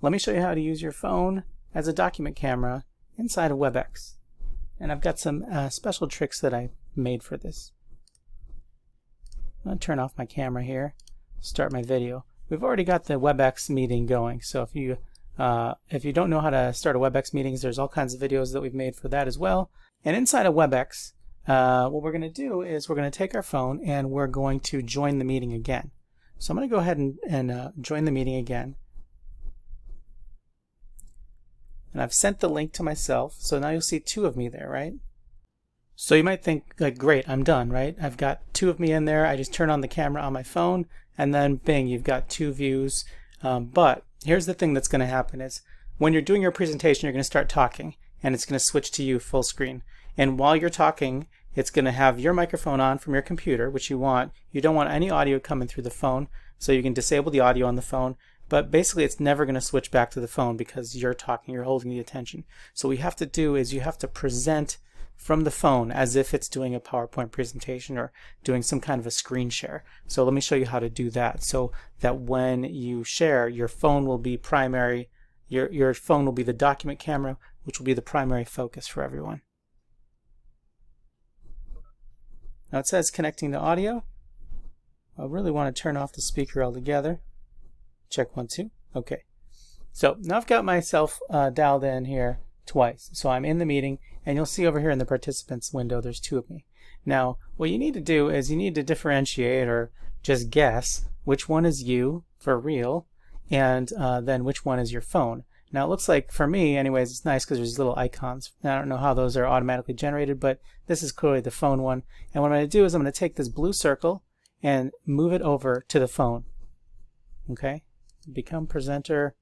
let me show you how to use your phone as a document camera inside of Webex. And I've got some special tricks that I made for this. I'm going to turn off my camera here, start my video. We've already got the Webex meeting going, so if you don't know how to start a Webex meeting, there's all kinds of videos that we've made for that as well. And inside of Webex, what we're going to do is we're going to take our phone and we're going to join the meeting again. So I'm going to go ahead and join the meeting again. And I've sent the link to myself, so now you'll see two of me there, right? So you might think, like, great, I'm done, right? I've got two of me in there. I just turn on the camera on my phone, and then bing, you've got two views. But here's the thing that's going to happen is when you're doing your presentation, you're going to start talking, and it's going to switch to you full screen. And while you're talking, it's going to have your microphone on from your computer, which you want. You don't want any audio coming through the phone, so you can disable the audio on the phone. But basically, it's never going to switch back to the phone because you're talking, you're holding the attention. So what you have to do is you have to present from the phone as if it's doing a PowerPoint presentation or doing some kind of a screen share. So let me show you how to do that so that when you share, your phone will be primary, your phone will be the document camera, which will be the primary focus for everyone. Now it says connecting to audio. I really want to turn off the speaker altogether. Check 1, 2. Okay. So now I've got myself dialed in here twice. So I'm in the meeting, and you'll see over here in the participants window there's two of me. Now what you need to do is you need to differentiate or just guess which one is you for real and then which one is your phone. Now it looks like for me anyways it's nice because there's little icons. Now, I don't know how those are automatically generated, but this is clearly the phone one. And what I'm going to do is I'm going to take this blue circle and move it over to the phone. Okay? Become presenter,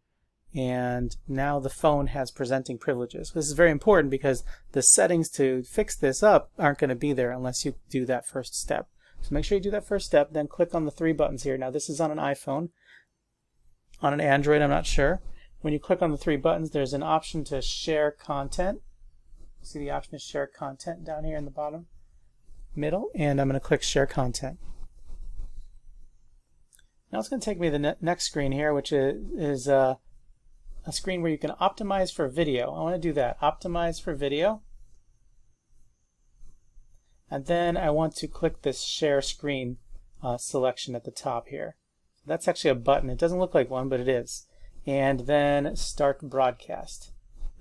and now the phone has presenting privileges. This is very important because the settings to fix this up aren't going to be there unless you do that first step. So make sure you do that first step, then click on the three buttons here. Now this is on an iPhone. On an Android, I'm not sure. When you click on the three buttons, there's an option to share content. See the option to share content down here in the bottom middle, and I'm going to click share content. Now it's going to take me to the next screen here, which is a screen where you can optimize for video. I want to do that. Optimize for video. And then I want to click this share screen selection at the top here. That's actually a button. It doesn't look like one, but it is. And then start broadcast.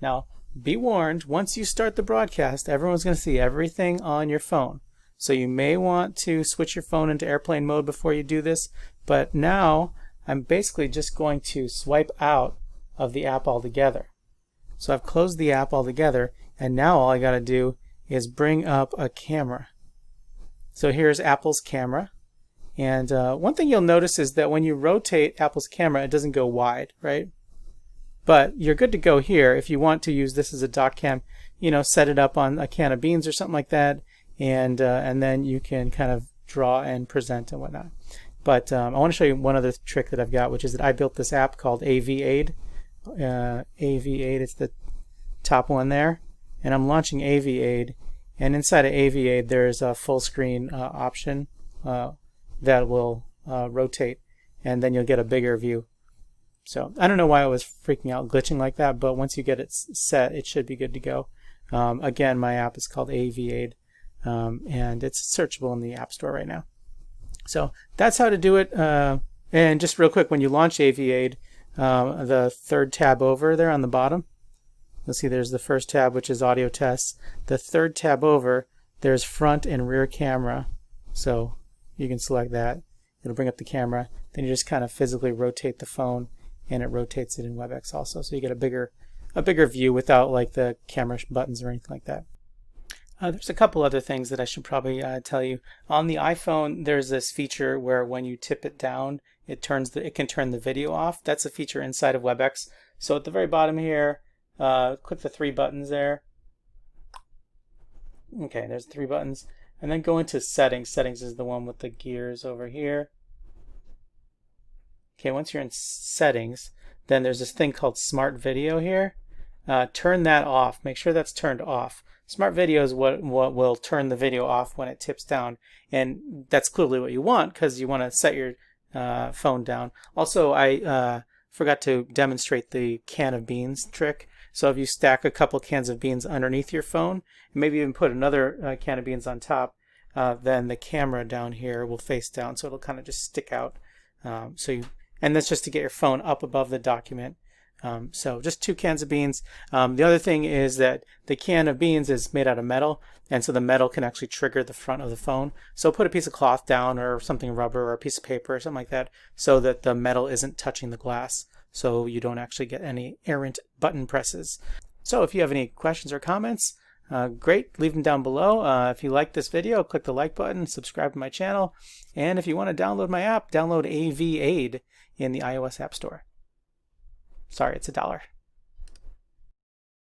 Now be warned, once you start the broadcast, everyone's going to see everything on your phone. So you may want to switch your phone into airplane mode before you do this, but now I'm basically just going to swipe out of the app altogether. So I've closed the app altogether, and now all I got to do is bring up a camera. So here's Apple's camera, and one thing you'll notice is that when you rotate Apple's camera, it doesn't go wide, right? But you're good to go here if you want to use this as a doc cam. You know, set it up on a can of beans or something like that, and then you can kind of draw and present and whatnot. But I want to show you one other trick that I've got, which is that I built this app called AVAid. AVAid, it's the top one there, and I'm launching AVAid, and inside of AVAid there's a full screen option that will rotate, and then you'll get a bigger view. So I don't know why it was freaking out, glitching like that, but once you get it set, it should be good to go. Again, my app is called AVAid, and it's searchable in the App Store right now. So that's how to do it. And just real quick, when you launch AVAid, the third tab over there on the bottom, you'll see there's the first tab, which is audio tests. The third tab over, there's front and rear camera. So you can select that. It'll bring up the camera. Then you just kind of physically rotate the phone, and it rotates it in Webex also. So you get a bigger view without like the camera buttons or anything like that. There's a couple other things that I should probably tell you. On the iPhone, there's this feature where when you tip it down, it can turn the video off. That's a feature inside of Webex. So at the very bottom here, click the three buttons there. Okay, there's three buttons. And then go into settings. Settings is the one with the gears over here. Okay, once you're in settings, then there's this thing called Smart Video here. Turn that off. Make sure that's turned off. Smart Video is what will turn the video off when it tips down, and that's clearly what you want because you want to set your phone down. Also, I forgot to demonstrate the can of beans trick. So if you stack a couple cans of beans underneath your phone, and maybe even put another can of beans on top, then the camera down here will face down, so it'll kind of just stick out. And that's just to get your phone up above the document. So just 2 cans of beans. The other thing is that the can of beans is made out of metal, and so the metal can actually trigger the front of the phone. So put a piece of cloth down or something rubber or a piece of paper or something like that so that the metal isn't touching the glass, so you don't actually get any errant button presses. So if you have any questions or comments, great, leave them down below. If you like this video, click the like button, subscribe to my channel, and if you want to download my app, download AVAid in the iOS App Store. Sorry, it's $1.